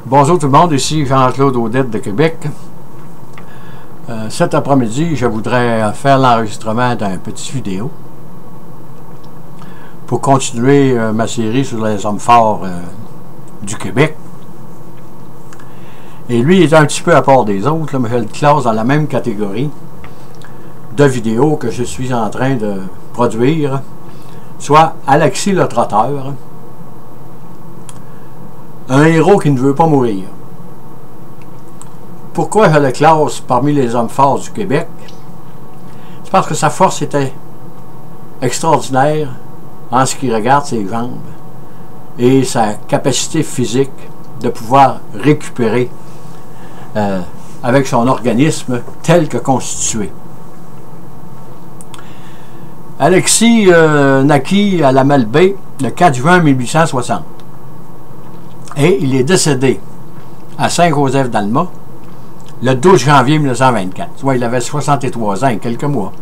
Bonjour tout le monde, ici Jean-Claude Audette de Québec. Cet après-midi, je voudrais faire l'enregistrement d'un petit vidéo pour continuer ma série sur les hommes forts du Québec. Et lui, il est un petit peu à part des autres, là, mais je le classe dans la même catégorie de vidéos que je suis en train de produire, soit Alexis le Trotteur, un héros qui ne veut pas mourir. Pourquoi je le classe parmi les hommes forts du Québec? C'est parce que sa force était extraordinaire en ce qui regarde ses jambes et sa capacité physique de pouvoir récupérer avec son organisme tel que constitué. Alexis naquit à la Malbaie le 4 juin 1860 et il est décédé à Saint-Joseph-d'Alma le 12 janvier 1924. Soit il avait 63 ans et quelques mois.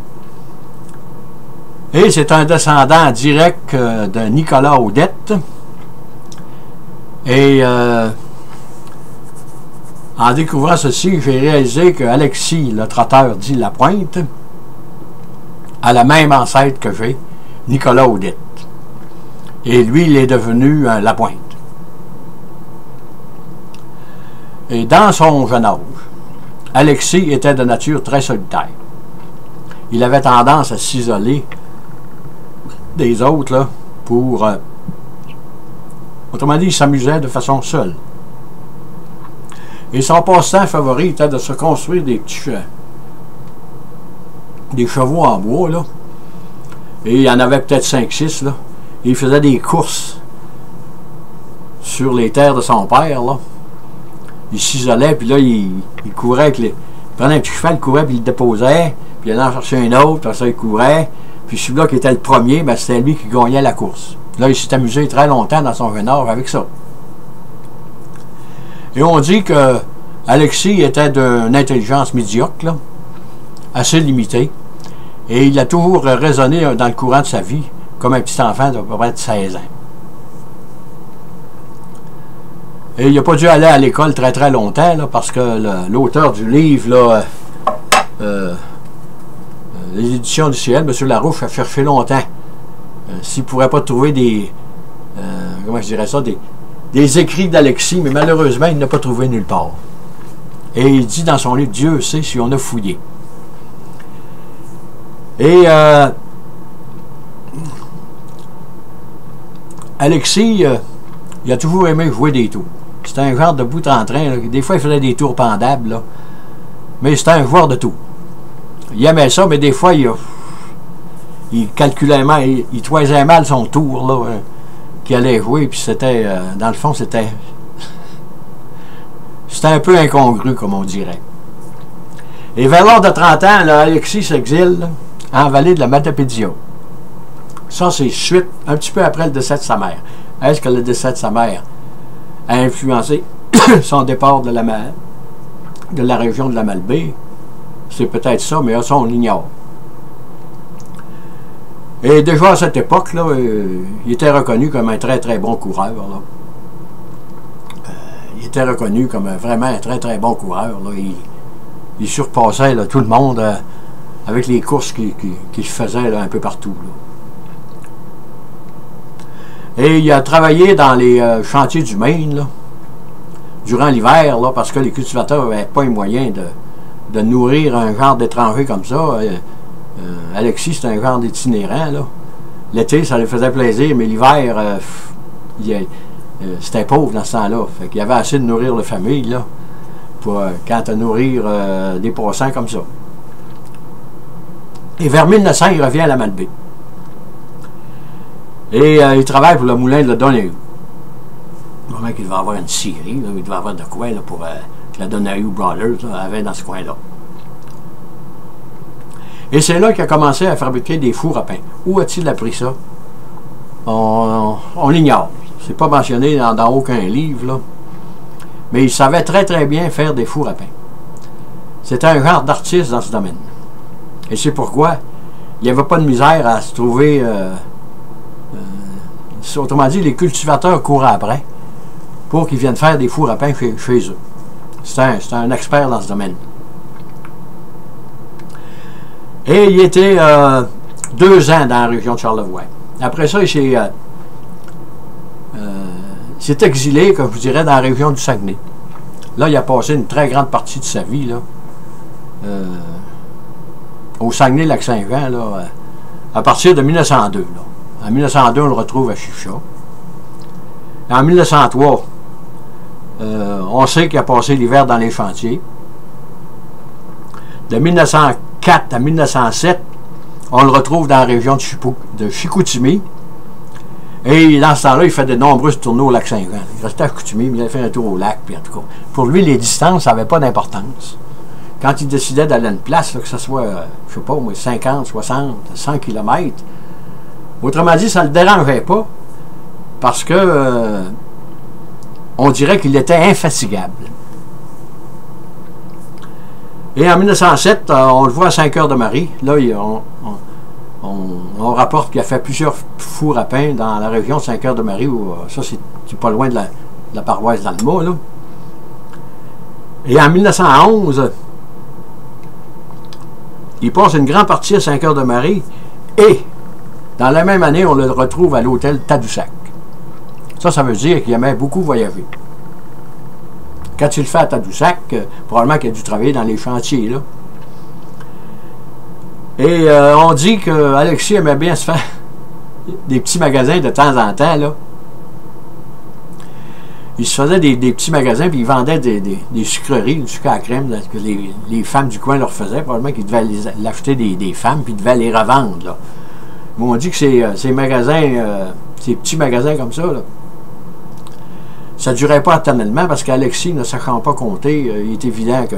Et c'est un descendant direct de Nicolas Audette. Et en découvrant ceci, j'ai réalisé que Alexis le Trotteur dit Lapointe a la même ancêtre que j'ai, Nicolas Audette. Et lui, il est devenu un Lapointe. Et dans son jeune âge, Alexis était de nature très solitaire. Il avait tendance à s'isoler des autres là, pour... autrement dit, il s'amusait de façon seule. Et son passe-temps favori était de se construire des petits des chevaux en bois, là. Et il y en avait peut-être 5-6, là. Et il faisait des courses sur les terres de son père, là. Il s'isolait, puis là, il courait avec les... Il prenait un petit cheval, il courait, puis il le déposait, puis il allait en chercher un autre, puis ça, il courait. Puis celui-là qui était le premier, ben, c'était lui qui gagnait la course. Là, il s'est amusé très longtemps dans son jeune âge avec ça. Et on dit que Alexis était d'une intelligence médiocre, là, assez limitée, et il a toujours raisonné dans le courant de sa vie comme un petit enfant d'à peu près de 16 ans. Et il n'a pas dû aller à l'école très très longtemps, là, parce que l'auteur du livre, là, les éditions du ciel, M. Larouche, a cherché longtemps s'il ne pourrait pas trouver des, comment je dirais ça, des écrits d'Alexis, mais malheureusement, il n'a pas trouvé nulle part. Et il dit dans son livre, Dieu sait si on a fouillé. Et Alexis, il a toujours aimé jouer des tours. C'était un genre de bout en train. Là. Des fois, il faisait des tours pendables. Là. Mais c'était un joueur de tours. Il aimait ça, mais des fois, il calculait mal, il toisait mal son tour là, qu'il allait jouer. Puis c'était, dans le fond, c'était un peu incongru, comme on dirait. Et vers l'âge de 30 ans, là, Alexis s'exile en vallée de la Matapédia. Ça, c'est suite, un petit peu après le décès de sa mère. Est-ce que le décès de sa mère a influencé son départ de la région de la Malbaie? C'est peut-être ça, mais ça, on l'ignore. Et déjà à cette époque, là, il était reconnu comme un très très bon coureur. Là. Il était reconnu comme vraiment un très très bon coureur. Là. Il surpassait là, tout le monde avec les courses qu'il faisait là, un peu partout. Là. Et il a travaillé dans les chantiers du Maine là, durant l'hiver, là, parce que les cultivateurs n'avaient pas les moyens de nourrir un genre d'étranger comme ça. Alexis, c'est un genre d'itinérant. L'été, ça lui faisait plaisir, mais l'hiver, c'était pauvre dans ce temps-là. Fait qu'il y avait assez de nourrir la famille là, pour quant à nourrir des passants comme ça. Et vers 1900, il revient à la Malbaie. Et il travaille pour le moulin de la Donahue. Vraiment qu'il devait avoir une scierie, là, il devait avoir de quoi là, pour la Donahue Brothers avait dans ce coin-là. Et c'est là qu'il a commencé à fabriquer des fours à pain. Où a-t-il appris ça? On l'ignore. C'est pas mentionné dans aucun livre, là. Mais il savait très très bien faire des fours à pain. C'était un genre d'artiste dans ce domaine. Et c'est pourquoi il n'y avait pas de misère à se trouver... autrement dit, les cultivateurs couraient après pour qu'ils viennent faire des fours à pain chez eux. C'est un expert dans ce domaine. Et il était 2 ans dans la région de Charlevoix. Après ça, il s'est exilé, comme je vous dirais, dans la région du Saguenay. Là, il a passé une très grande partie de sa vie là, au Saguenay-Lac-Saint-Jean, à partir de 1902. Là. En 1902, on le retrouve à Chicha. En 1903, on sait qu'il a passé l'hiver dans les chantiers. De 1904 à 1907, on le retrouve dans la région de Chicoutimi. Et dans ce temps-là, il fait de nombreuses tournées au lac Saint-Jean. Il restait à Chicoutimi, mais il a fait un tour au lac, puis en tout cas. Pour lui, les distances n'avaient pas d'importance. Quand il décidait d'aller à une place, là, que ce soit, je sais pas, 50, 60, 100 km, autrement dit, ça ne le dérangeait pas, parce que on dirait qu'il était infatigable. Et en 1907, on le voit à Saint-Cœur-de-Marie. Là, on rapporte qu'il a fait plusieurs fours à pain dans la région de Saint-Cœur-de-Marie, où ça, c'est pas loin de la paroisse d'Alma, là. Et en 1911, il passe une grande partie à Saint-Cœur-de-Marie, et dans la même année, on le retrouve à l'hôtel Tadoussac. Ça veut dire qu'il aimait beaucoup voyager. Quand il le fait à Tadoussac, probablement qu'il a dû travailler dans les chantiers, là. Et on dit qu'Alexis aimait bien se faire des petits magasins de temps en temps, là. Il se faisait des petits magasins, puis il vendait des sucreries, du sucre à la crème, là, que les femmes du coin leur faisaient. Probablement qu'ils devaient l'acheter des femmes, puis ils devaient les revendre, là. Mais on dit que ces magasins, ces petits magasins comme ça, là, ça ne durait pas éternellement, parce qu'Alexis, ne sachant pas compter, il est évident que,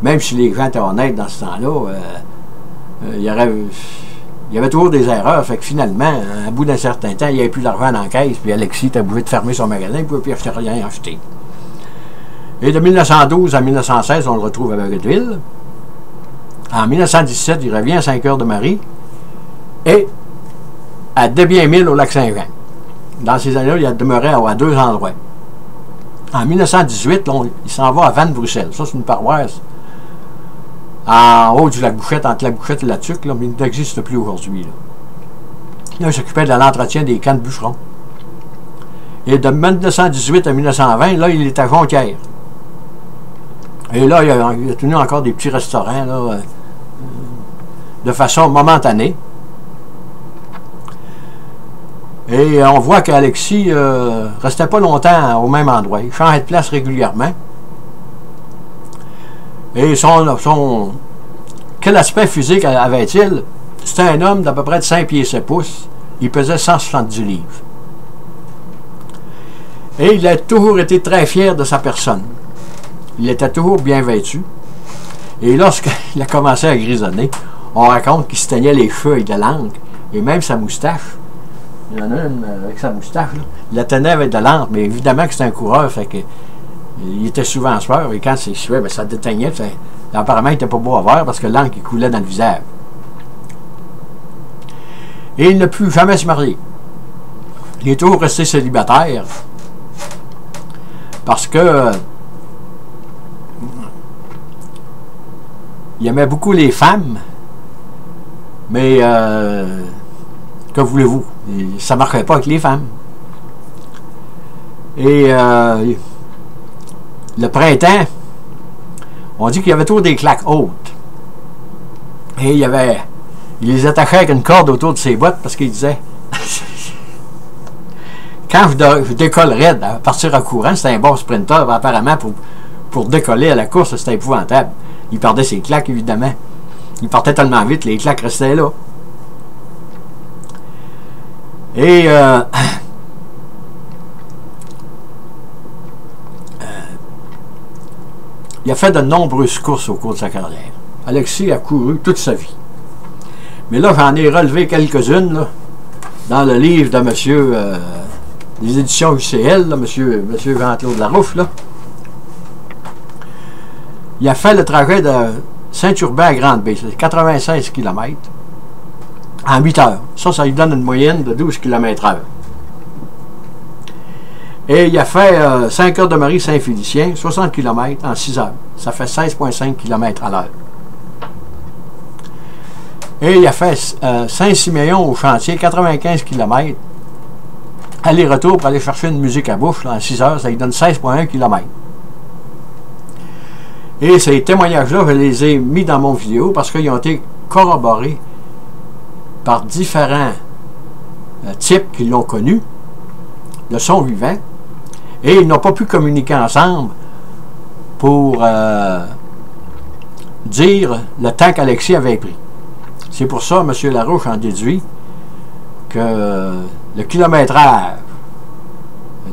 même si les gens étaient honnêtes dans ce temps-là, il y avait toujours des erreurs. Fait que finalement, à bout d'un certain temps, il n'y avait plus d'argent dans la caisse, puis Alexis était obligé de fermer son magasin, il ne pouvait plus acheter rien acheter. Et de 1912 à 1916, on le retrouve à Bagotville. En 1917, il revient à Saint-Cœur-de-Marie et à Desbiens-Mille au lac Saint-Jean. Dans ces années-là, il a demeuré à 2 endroits. En 1918, il s'en va à Vannes-Bruxelles. Ça, c'est une paroisse en haut du lac Bouchette, entre la Bouchette et la Tuque, là, mais il n'existe plus aujourd'hui. Là, il s'occupait de l'entretien des camps de bûcherons. Et de 1918 à 1920, là, il est à Jonquière. Et là, il a tenu encore des petits restaurants, là, de façon momentanée. Et on voit qu'Alexis restait pas longtemps au même endroit. Il changeait de place régulièrement. Et quel aspect physique avait-il? C'était un homme d'à peu près de 5 pieds 7 pouces. Il pesait 170 livres. Et il a toujours été très fier de sa personne. Il était toujours bien vêtu. Et lorsqu'il a commencé à grisonner, on raconte qu'il se teignait les cheveux avec de la langue, et même sa moustache. Il y en a une avec sa moustache, là. Il la tenait avec de l'encre, mais évidemment que c'était un coureur, fait que il était souvent en sueur, et quand c'est sueur, ben, ça déteignait. Apparemment, il n'était pas beau à voir parce que l'encre il coulait dans le visage. Et il ne put jamais se marier. Il est toujours resté célibataire parce que il aimait beaucoup les femmes, mais que voulez-vous? Ça ne marchait pas avec les femmes. Et le printemps, on dit qu'il y avait toujours des claques hautes. Et il les attachait avec une corde autour de ses bottes parce qu'il disait quand je décollerais à partir en courant, c'était un bon sprinter, apparemment pour décoller à la course, c'était épouvantable. Il perdait ses claques, évidemment. Il partait tellement vite, les claques restaient là. Et il a fait de nombreuses courses au cours de sa carrière. Alexis a couru toute sa vie. Mais là, j'en ai relevé quelques-unes dans le livre de monsieur des éditions UCL, là, monsieur Jean-Claude Larouffe. Là. Il a fait le trajet de Saint-Urbain à Grande-Bay, c'est 96 km, en 8 heures. Ça lui donne une moyenne de 12 km/h. Et il a fait 5 heures de Marie-Saint-Félicien, 60 km en 6 heures. Ça fait 16,5 km à l'heure. Et il a fait Saint-Siméon au chantier, 95 km. Aller-retour pour aller chercher une musique à bouche, là, en 6 heures, ça lui donne 16,1 km. Et ces témoignages-là, je les ai mis dans mon vidéo parce qu'ils ont été corroborés par différents types qui l'ont connu, de son vivant, et ils n'ont pas pu communiquer ensemble pour dire le temps qu'Alexis avait pris. C'est pour ça, M. Larouche en déduit que le kilométrage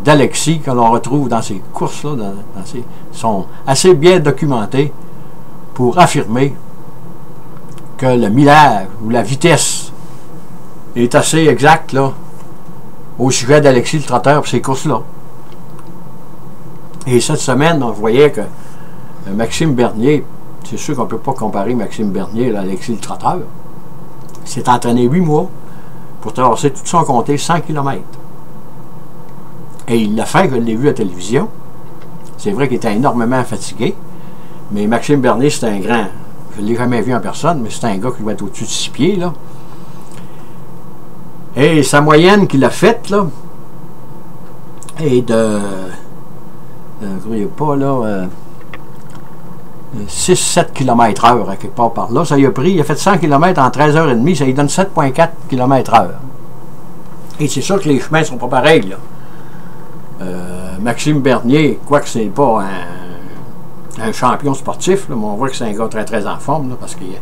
d'Alexis que l'on retrouve dans ces courses-là sont assez bien documentés pour affirmer que le millage ou la vitesse est assez exacte là, au sujet d'Alexis le trotteur pour ces courses-là. Et cette semaine, on voyait que Maxime Bernier, c'est sûr qu'on ne peut pas comparer Maxime Bernier à Alexis le trotteur, s'est entraîné 8 mois pour traverser tout son comté 100 km. Et il l'a fait, je l'ai vu à la télévision. C'est vrai qu'il était énormément fatigué, mais Maxime Bernier, c'est un grand. Je ne l'ai jamais vu en personne, mais c'est un gars qui doit être au-dessus de 6 pieds, là. Et sa moyenne qu'il a faite, là, est de... je ne pas, là... 6-7 km/h à quelque part par là. Ça y a pris, il a fait 100 km en 13h30, ça lui donne 7,4 km/h. Et c'est sûr que les chemins ne sont pas pareils, là. Maxime Bernier, quoique c'est pas un champion sportif, là, mais on voit que c'est un gars très très en forme, là, parce qu'il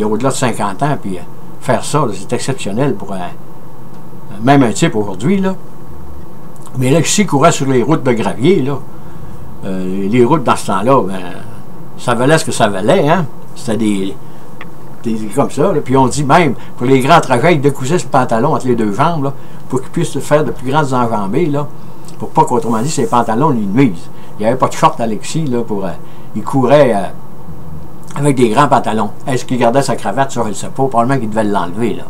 a au-delà de 50 ans, puis faire ça, c'est exceptionnel pour même un type aujourd'hui, là. Mais là, ici, il courait sur les routes de gravier, là. Les routes dans ce temps-là, ben, ça valait ce que ça valait, hein. C'était des comme ça, là. Puis on dit même, pour les grands trajets, il décousait ce pantalon entre les deux jambes, là, pour qu'il puisse faire de plus grandes enjambées, là. Pour pas qu'autrement dit, ses pantalons lui nuisent. Il n'y avait pas de short Alexis, là, pour... il courait avec des grands pantalons. Est-ce qu'il gardait sa cravate? Ça, je ne sais pas. Probablement qu'il devait l'enlever, là.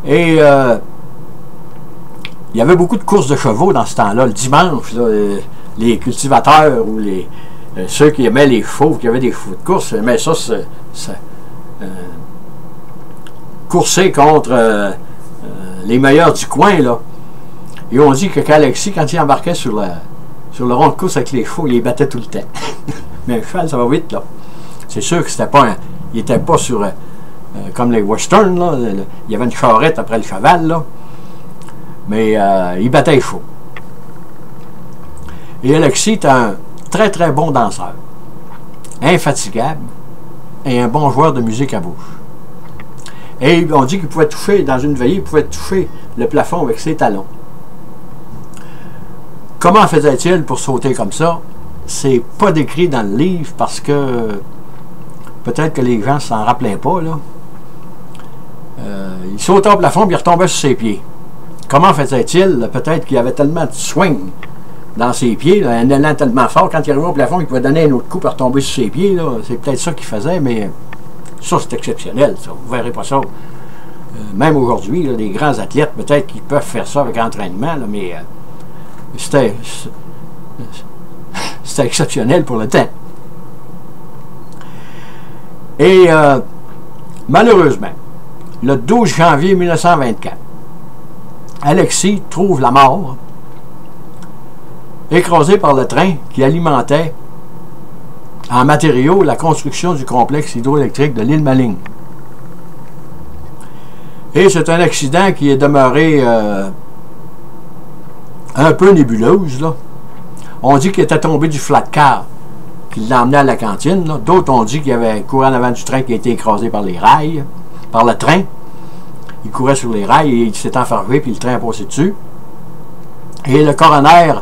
Et il y avait beaucoup de courses de chevaux dans ce temps-là. Le dimanche, là, les cultivateurs ou ceux qui aimaient les chevaux, qui avaient des chevaux de course, aimaient ça, courser contre les meilleurs du coin, là. Et on dit que qu'Alexis, quand il embarquait sur le rond de course avec les chevaux, il les battait tout le temps. Mais un cheval, ça va vite, là. C'est sûr que c'était pas il n'était pas sur... comme les westerns, là. Il y avait une charrette après le cheval, là. Mais il battait les chevaux. Et Alexis est un très très bon danseur. Infatigable. Et un bon joueur de musique à bouche. Et on dit qu'il pouvait toucher, dans une veillée, il pouvait toucher le plafond avec ses talons. Comment faisait-il pour sauter comme ça? C'est pas décrit dans le livre parce que peut-être que les gens ne s'en rappelaient pas, là. Il sautait au plafond et il retombait sur ses pieds. Comment faisait-il? Peut-être qu'il y avait tellement de swing dans ses pieds, là, un élan tellement fort, quand il arrivait au plafond, il pouvait donner un autre coup et retomber sur ses pieds. C'est peut-être ça qu'il faisait, mais ça, c'est exceptionnel, ça. Vous ne verrez pas ça. Même aujourd'hui, les grands athlètes, peut-être qu'ils peuvent faire ça avec entraînement, là, mais c'était exceptionnel pour le temps. Et malheureusement, le 12 janvier 1924, Alexis trouve la mort, écrasé par le train qui alimentait en matériaux la construction du complexe hydroélectrique de l'île Maligne. Et c'est un accident qui est demeuré un peu nébuleuse, là. On dit qu'il était tombé du flat car, qu'il l'emmenait à la cantine, là. D'autres ont dit qu'il y avait un courant en avant du train qui a été écrasé par les rails, par le train. Il courait sur les rails et il s'est enfargé, puis le train a passé dessus. Et le coroner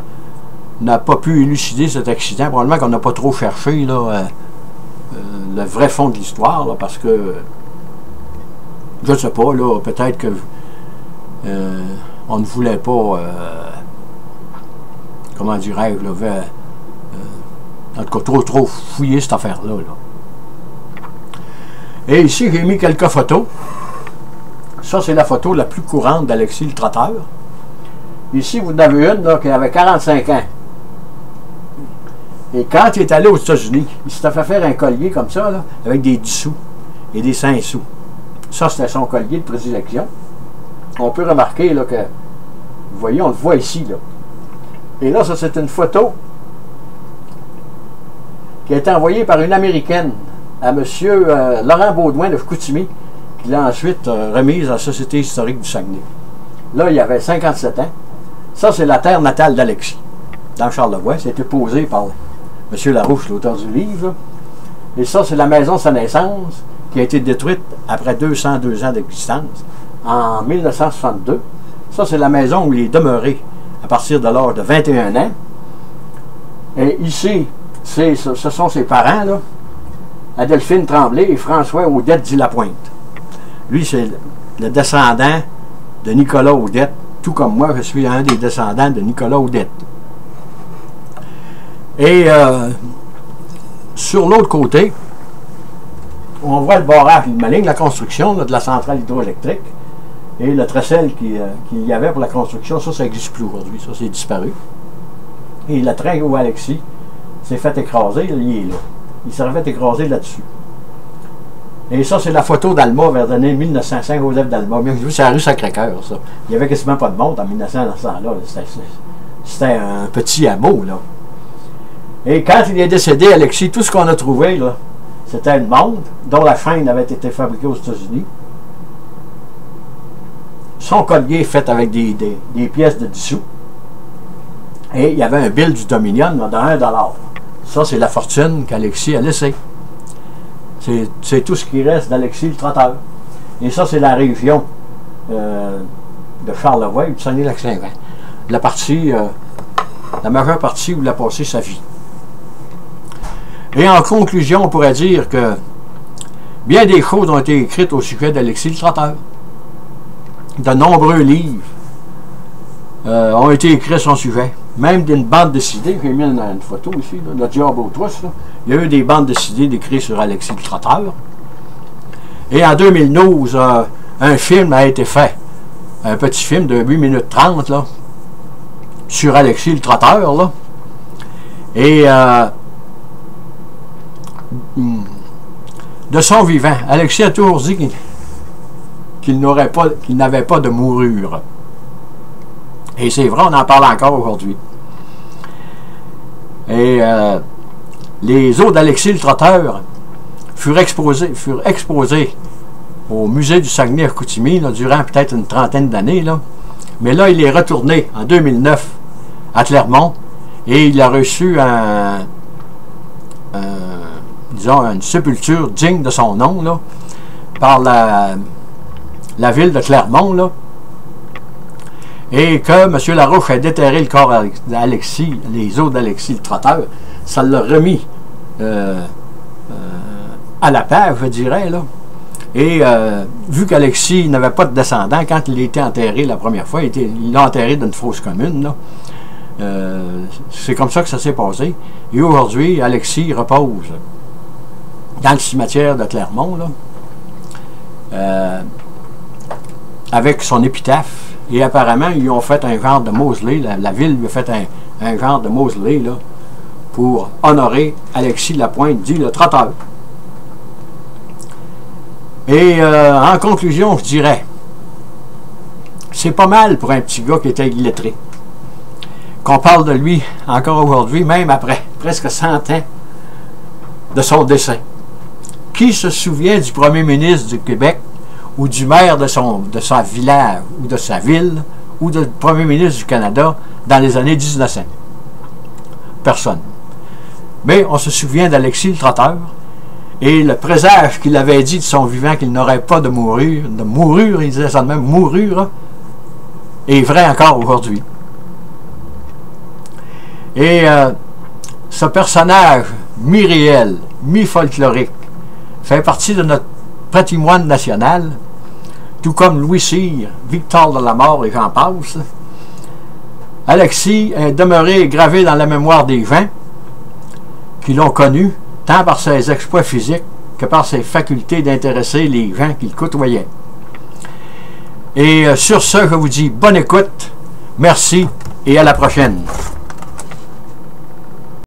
n'a pas pu élucider cet accident. Probablement qu'on n'a pas trop cherché, là, le vrai fond de l'histoire, là, parce que je ne sais pas, là, peut-être que on ne voulait pas comment dirais-je, là, en tout cas trop fouiller cette affaire-là, là. Et ici, j'ai mis quelques photos. Ça, c'est la photo la plus courante d'Alexis le trotteur. Ici, vous en avez une là, qui avait 45 ans. Et quand il est allé aux États-Unis, il s'était fait faire un collier comme ça, là, avec des 10 sous et des 5 sous. Ça, c'était son collier de prédilection. On peut remarquer là, que, vous voyez, on le voit ici. Là. Et là, ça, c'est une photo qui a été envoyée par une Américaine à M. Laurent Baudouin de Chicoutimi, qui l'a ensuite remise à la Société historique du Saguenay. Là, il avait 57 ans. Ça, c'est la terre natale d'Alexis, dans Charlevoix. C'était posé par M. Larouche, l'auteur du livre. Et ça, c'est la maison de sa naissance, qui a été détruite après 202 ans d'existence, en 1962. Ça, c'est la maison où il est demeuré à partir de l'âge de 21 ans. Et ici, ce sont ses parents, là, Adelphine Tremblay et François Audette dit-Lapointe. Lui, c'est le descendant de Nicolas Audette, tout comme moi, je suis un des descendants de Nicolas Audette. Et sur l'autre côté, on voit le barrage, la construction là, de la centrale hydroélectrique et le tressel qu'il y avait pour la construction. Ça n'existe plus aujourd'hui, ça c'est disparu. Et le train où Alexis s'est fait écraser, il est là. Il s'est fait écraser là-dessus. Et ça, c'est la photo d'Alma vers l'année 1905, Joseph d'Alma. C'est la rue Sacré-Cœur, ça. Il n'y avait quasiment pas de monde en 1900 dans ce temps-là. C'était un petit hameau, là. Et quand il est décédé, Alexis, tout ce qu'on a trouvé, là, c'était une montre dont la chaîne avait été fabriquée aux États-Unis. Son collier fait avec des pièces de 10 sous. Et il y avait un bill du Dominion de 1 $. Ça, c'est la fortune qu'Alexis a laissée. C'est tout ce qui reste d'Alexis le Trotteur. Et ça, c'est la région de Charlevoix et du Saguenay-Lac-Saint-Jean. La majeure partie où il a passé sa vie. Et en conclusion, on pourrait dire que bien des choses ont été écrites au sujet d'Alexis le Trotteur. De nombreux livres ont été écrits à son sujet. Même d'une bande dessinée, j'ai mis une photo ici, là, le Diable aux trousses. Il y a eu des bandes dessinées écrites sur Alexis le Trotteur. Et en 2012, un film a été fait. Un petit film de 8 minutes 30 là, sur Alexis le Trotteur. Là. Et de son vivant, Alexis a toujours dit qu'il n'avait pas de mourure. Et c'est vrai, on en parle encore aujourd'hui. Et les os d'Alexis le Trotteur furent exposés au musée du Saguenay à Chicoutimi durant peut-être une trentaine d'années. Mais là, il est retourné en 2009 à Clermont et il a reçu disons, une sépulture digne de son nom là, par la ville de Clermont. Là. Et que M. Larouche a déterré le corps d'Alexis, les os d'Alexis le Trotteur, ça l'a remis à la paix, je dirais. Là. Et vu qu'Alexis n'avait pas de descendants, quand il a été enterré la première fois, il l'a enterré dans une fosse commune. Là. C'est comme ça que ça s'est passé. Et aujourd'hui, Alexis repose dans le cimetière de Clermont, là, avec son épitaphe. Et apparemment, ils ont fait un genre de mausolée. La ville lui a fait un genre de mausolée là, pour honorer Alexis Lapointe, dit le Trotteur. Et en conclusion, je dirais, c'est pas mal pour un petit gars qui était illettré. Qu'on parle de lui encore aujourd'hui, même après presque 100 ans de son décès. Qui se souvient du premier ministre du Québec ou du maire de sa village ou de sa ville ou du premier ministre du Canada dans les années 1900? Personne. Mais on se souvient d'Alexis le Trotteur et le présage qu'il avait dit de son vivant qu'il n'aurait pas de mourure, il disait ça de même, mourure, est vrai encore aujourd'hui. Et ce personnage mi-réel, mi-folklorique, fait partie de notre patrimoine national, tout comme Louis Cyr, Victor de la Mort et j'en passe. Alexis est demeuré gravé dans la mémoire des gens qui l'ont connu, tant par ses exploits physiques que par ses facultés d'intéresser les gens qu'il côtoyait. Et sur ce, je vous dis bonne écoute Merci et à la prochaine.